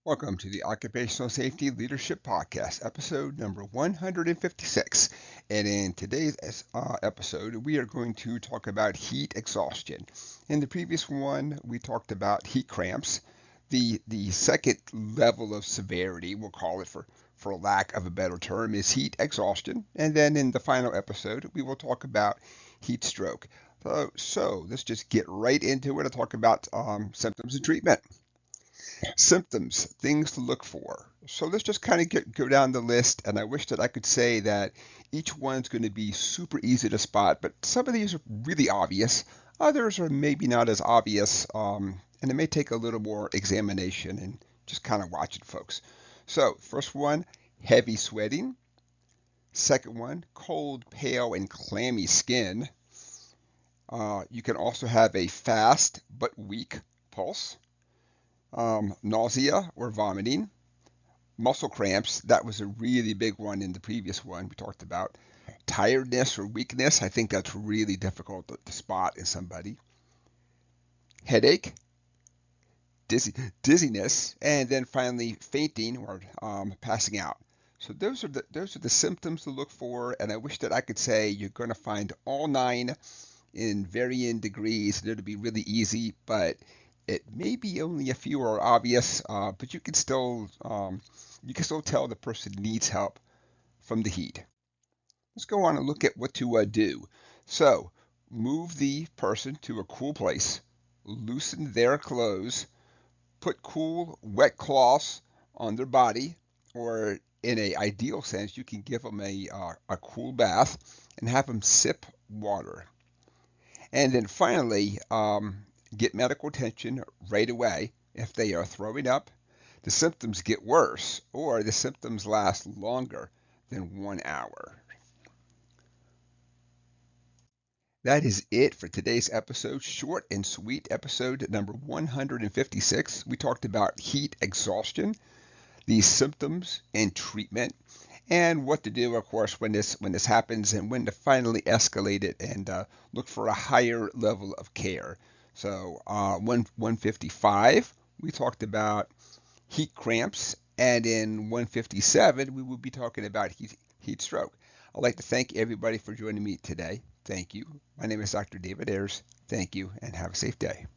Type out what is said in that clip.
Welcome to the Occupational Safety Leadership Podcast, episode number 156. And in today's episode, we are going to talk about heat exhaustion. In the previous one, we talked about heat cramps. The second level of severity, we'll call it for lack of a better term, is heat exhaustion. And then in the final episode, we will talk about heat stroke. So let's just get right into it and talk about symptoms and treatment. Symptoms, things to look for. So let's just kind of go down the list, and I wish that I could say that each one's going to be super easy to spot, but some of these are really obvious. Others are maybe not as obvious, and it may take a little more examination and just kind of watching folks. So first one, heavy sweating. Second one, cold, pale, and clammy skin. You can also have a fast but weak pulse. Nausea or vomiting, muscle cramps. That was a really big one in the previous one we talked about. Tiredness or weakness. I think that's really difficult to spot in somebody. Headache, dizziness, and then finally fainting or passing out. So those are the symptoms to look for, and I wish that I could say you're going to find all 9 in varying degrees. It'll be really easy, but it may be only a few are obvious, but you can still tell the person needs help from the heat. Let's go on and look at what to do. So move the person to a cool place, loosen their clothes, put cool, wet cloths on their body, or in a ideal sense, you can give them a cool bath and have them sip water. And then finally, get medical attention right away if they are throwing up, the symptoms get worse, or the symptoms last longer than 1 hour. That is it for today's episode. Short and sweet episode number 156. We talked about heat exhaustion, the symptoms and treatment, and what to do, of course, when this happens, and when to finally escalate it and look for a higher level of care. So 155, we talked about heat cramps, and in 157, we will be talking about heat stroke. I'd like to thank everybody for joining me today. Thank you. My name is Dr. David Ayers. Thank you, and have a safe day.